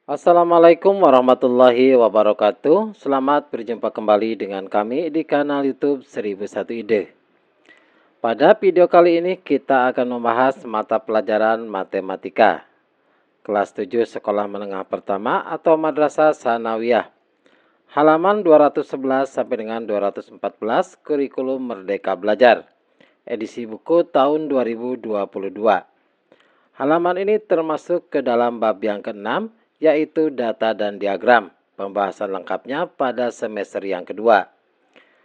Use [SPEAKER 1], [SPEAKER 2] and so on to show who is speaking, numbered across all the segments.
[SPEAKER 1] Assalamualaikum warahmatullahi wabarakatuh. Selamat berjumpa kembali dengan kami di kanal YouTube 1001 Ide. Pada video kali ini kita akan membahas mata pelajaran matematika kelas 7 sekolah menengah pertama atau madrasah sanawiyah. Halaman 211 sampai dengan 214 kurikulum Merdeka Belajar. Edisi buku tahun 2022. Halaman ini termasuk ke dalam bab yang ke-6, yaitu data dan diagram. Pembahasan lengkapnya pada semester yang kedua.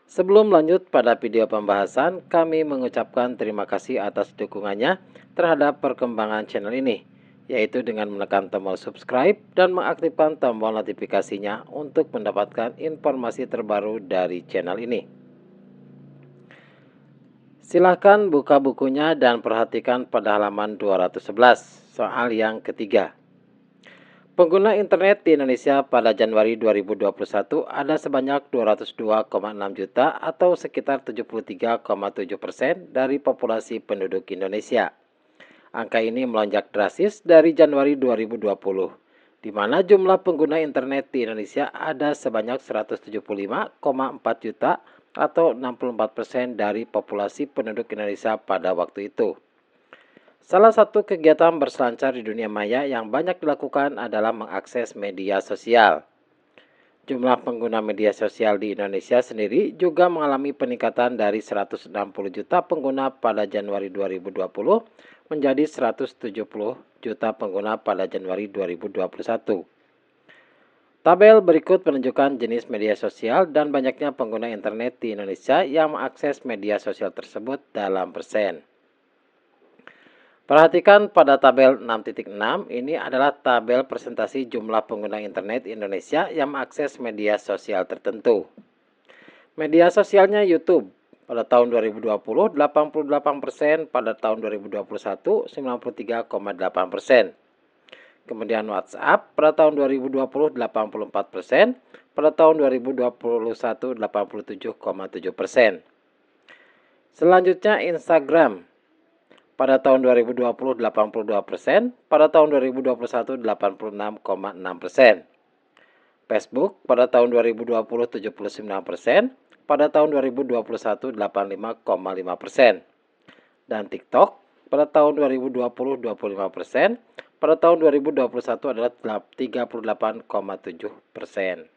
[SPEAKER 1] Sebelum lanjut pada video pembahasan, kami mengucapkan terima kasih atas dukungannya terhadap perkembangan channel ini, yaitu dengan menekan tombol subscribe dan mengaktifkan tombol notifikasinya untuk mendapatkan informasi terbaru dari channel ini. Silahkan buka bukunya dan perhatikan pada halaman 211, soal yang ketiga. Pengguna internet di Indonesia pada Januari 2021 ada sebanyak 202,6 juta atau sekitar 73,7% dari populasi penduduk Indonesia. Angka ini melonjak drastis dari Januari 2020, di mana jumlah pengguna internet di Indonesia ada sebanyak 175,4 juta atau 64% dari populasi penduduk Indonesia pada waktu itu. Salah satu kegiatan berselancar di dunia maya yang banyak dilakukan adalah mengakses media sosial. Jumlah pengguna media sosial di Indonesia sendiri juga mengalami peningkatan dari 160 juta pengguna pada Januari 2020 menjadi 170 juta pengguna pada Januari 2021. Tabel berikut menunjukkan jenis media sosial dan banyaknya pengguna internet di Indonesia yang mengakses media sosial tersebut dalam persen. Perhatikan pada tabel 6.6, ini adalah tabel presentasi jumlah pengguna internet Indonesia yang mengakses media sosial tertentu. Media sosialnya YouTube. Pada tahun 2020, 88%, pada tahun 2021, 93,8%. Kemudian WhatsApp pada tahun 2020, 84%, pada tahun 2021, 87,7%. Selanjutnya Instagram. Pada tahun 2020 82%, pada tahun 2021 86,6%. Facebook pada tahun 2020 79%, pada tahun 2021 85,5%. Dan TikTok pada tahun 2020 25%, pada tahun 2021 adalah 38,7%.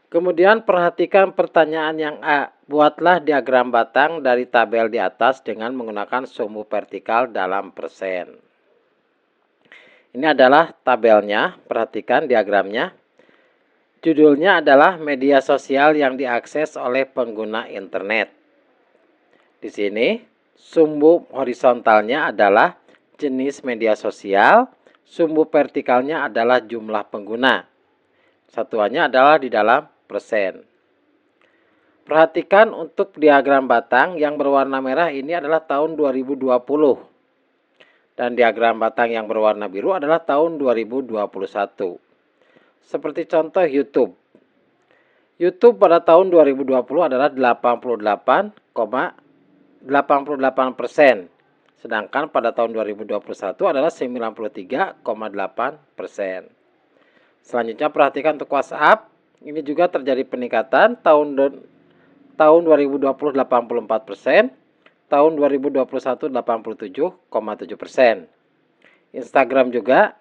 [SPEAKER 1] Kemudian perhatikan pertanyaan yang A. Buatlah diagram batang dari tabel di atas dengan menggunakan sumbu vertikal dalam persen. Ini adalah tabelnya, perhatikan diagramnya. Judulnya adalah media sosial yang diakses oleh pengguna internet. Di sini, sumbu horizontalnya adalah jenis media sosial, sumbu vertikalnya adalah jumlah pengguna. Satuannya adalah di dalam persen. Perhatikan untuk diagram batang yang berwarna merah ini adalah tahun 2020. Dan diagram batang yang berwarna biru adalah tahun 2021. Seperti contoh YouTube. YouTube pada tahun 2020 adalah 88,88%. Sedangkan pada tahun 2021 adalah 93,8%. Selanjutnya perhatikan untuk WhatsApp. Ini juga terjadi peningkatan tahun 2020 84%, tahun 2021 87,7%. Instagram juga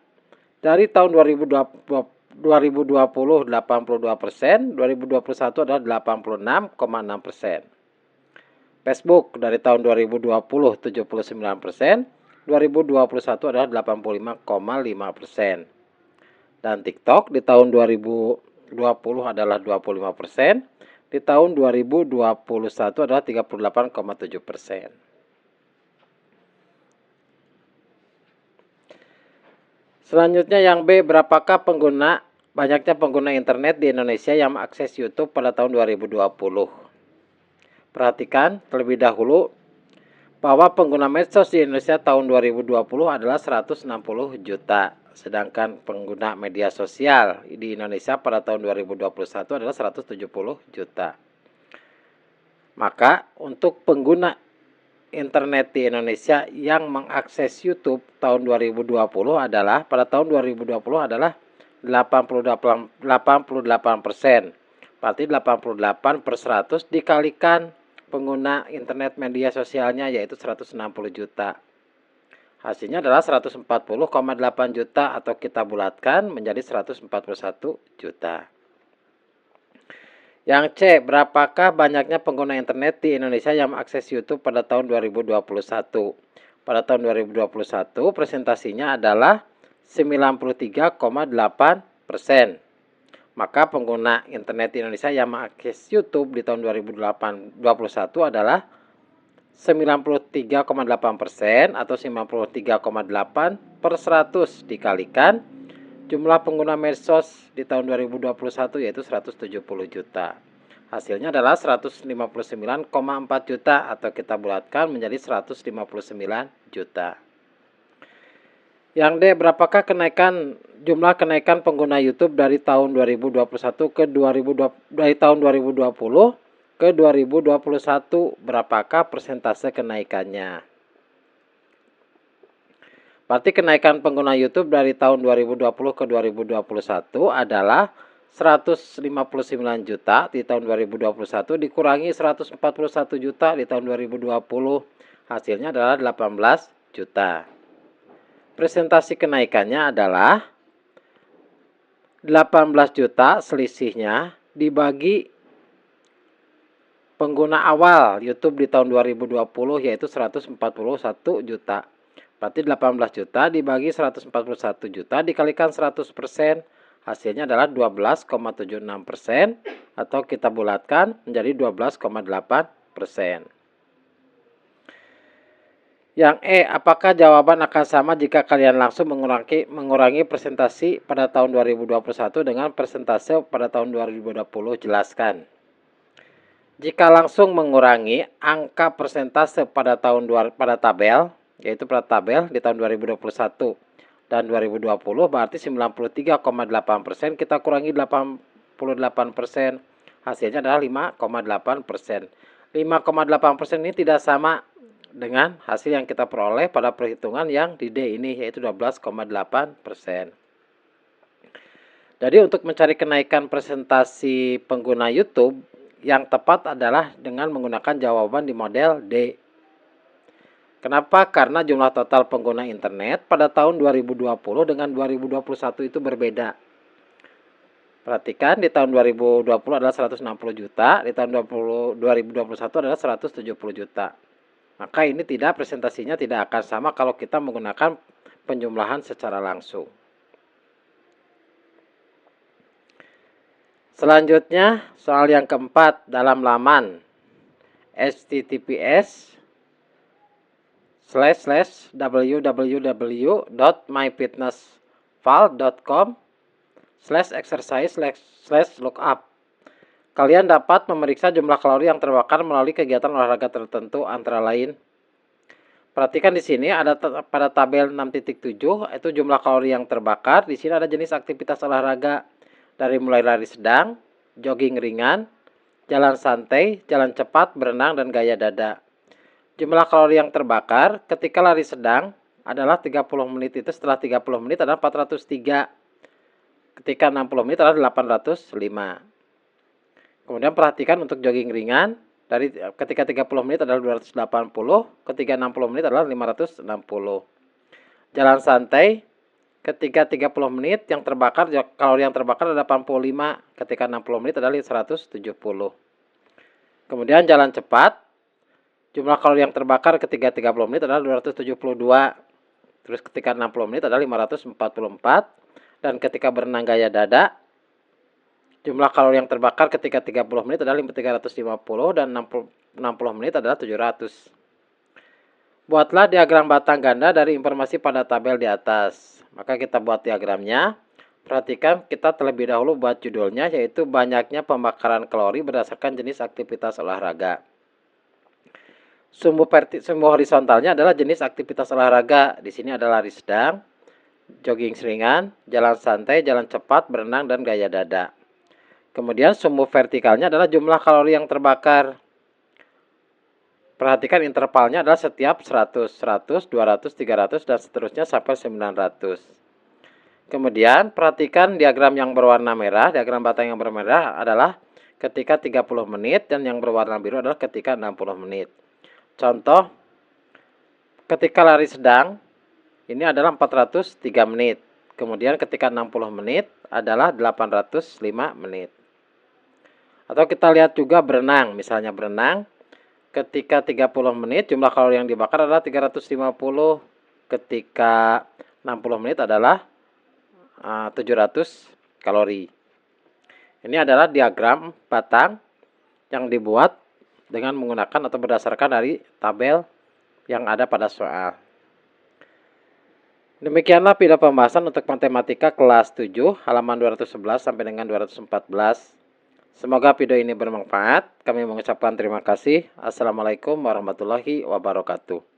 [SPEAKER 1] dari tahun 2020 82%, 2021 adalah 86,6%. Facebook dari tahun 2020 79%, 2021 adalah 85,5%. Dan TikTok di tahun 2020 adalah 25%, di tahun 2021 adalah 38,7%. Selanjutnya yang B, berapakah banyaknya pengguna internet di Indonesia yang mengakses YouTube pada tahun 2020? Perhatikan terlebih dahulu bahwa pengguna medsos di Indonesia tahun 2020 adalah 160 juta. Sedangkan pengguna media sosial di Indonesia pada tahun 2021 adalah 170 juta. Maka untuk pengguna internet di Indonesia yang mengakses YouTube tahun 2020 adalah pada tahun 2020 adalah 88%. Berarti 88/100 dikalikan pengguna internet media sosialnya yaitu 160 juta. Hasilnya adalah 140,8 juta atau kita bulatkan menjadi 141 juta. Yang C, berapakah banyaknya pengguna internet di Indonesia yang mengakses YouTube pada tahun 2021? Pada tahun 2021 presentasinya adalah 93,8%. Maka pengguna internet di Indonesia yang mengakses YouTube di tahun 2021 adalah 93,8% atau 93,8/100 dikalikan jumlah pengguna medsos di tahun 2021 yaitu 170 juta. Hasilnya adalah 159,4 juta atau kita bulatkan menjadi 159 juta. Yang D, berapakah jumlah kenaikan pengguna YouTube dari tahun 2021 ke 2020 dari tahun 2020 ke 2021? Berapakah persentase kenaikannya? Berarti kenaikan pengguna YouTube dari tahun 2020 ke 2021 adalah 159 juta di tahun 2021 dikurangi 141 juta di tahun 2020. Hasilnya adalah 18 juta. Presentasi kenaikannya adalah 18 juta selisihnya dibagi pengguna awal YouTube di tahun 2020 yaitu 141 juta. Berarti 18 juta dibagi 141 juta dikalikan 100%. Hasilnya adalah 12,76% atau kita bulatkan menjadi 12,8%. Yang E, apakah jawaban akan sama jika kalian langsung mengurangi presentasi pada tahun 2021 dengan persentase pada tahun 2020? Jelaskan. Jika langsung mengurangi angka persentase pada tabel, yaitu pada tabel di tahun 2021 dan 2020 berarti 93,8%, kita kurangi 88%, hasilnya adalah 5,8%. 5,8% ini tidak sama dengan hasil yang kita peroleh pada perhitungan yang di D ini yaitu 12,8%. Jadi untuk mencari kenaikan presentasi pengguna YouTube yang tepat adalah dengan menggunakan jawaban di model D. Kenapa? Karena jumlah total pengguna internet pada tahun 2020 dengan 2021 itu berbeda. Perhatikan di tahun 2020 adalah 160 juta, di tahun 2021 adalah 170 juta. Maka ini presentasinya tidak akan sama kalau kita menggunakan penjumlahan secara langsung. Selanjutnya, soal yang keempat dalam laman https://www.myfitnessval.com/exercise/lookup. Kalian dapat memeriksa jumlah kalori yang terbakar melalui kegiatan olahraga tertentu antara lain. Perhatikan di sini ada pada tabel 6.7 itu jumlah kalori yang terbakar. Di sini ada jenis aktivitas olahraga dari mulai lari sedang, jogging ringan, jalan santai, jalan cepat, berenang dan gaya dada. Jumlah kalori yang terbakar ketika lari sedang adalah 30 menit itu setelah 30 menit adalah 403. Ketika 60 menit adalah 805. Kemudian perhatikan untuk jogging ringan, dari ketika 30 menit adalah 280, ketika 60 menit adalah 560. Jalan santai, ketika 30 menit yang terbakar, kalori yang terbakar adalah 85, ketika 60 menit adalah 170. Kemudian jalan cepat, jumlah kalori yang terbakar ketika 30 menit adalah 272, terus ketika 60 menit adalah 544, dan ketika berenang gaya dada, jumlah kalori yang terbakar ketika 30 menit adalah 350 dan 60 menit adalah 700. Buatlah diagram batang ganda dari informasi pada tabel di atas. Maka kita buat diagramnya. Perhatikan kita terlebih dahulu buat judulnya yaitu banyaknya pembakaran kalori berdasarkan jenis aktivitas olahraga. Sumbu horizontalnya adalah jenis aktivitas olahraga. Di sini ada lari sedang, jogging ringan, jalan santai, jalan cepat, berenang dan gaya dada. Kemudian sumbu vertikalnya adalah jumlah kalori yang terbakar. Perhatikan intervalnya adalah setiap 100, 100, 200, 300, dan seterusnya sampai 900. Kemudian perhatikan diagram yang berwarna merah. Diagram batang yang bermerah adalah ketika 30 menit dan yang berwarna biru adalah ketika 60 menit. Contoh, ketika lari sedang ini adalah 403 menit. Kemudian ketika 60 menit adalah 805 menit. Atau kita lihat juga berenang. Misalnya berenang ketika 30 menit jumlah kalori yang dibakar adalah 350. Ketika 60 menit adalah 700 kalori. Ini adalah diagram batang yang dibuat dengan menggunakan atau berdasarkan dari tabel yang ada pada soal. Demikianlah video pembahasan untuk matematika kelas 7 halaman 211 sampai dengan 214. Semoga video ini bermanfaat. Kami mengucapkan terima kasih. Assalamualaikum warahmatullahi wabarakatuh.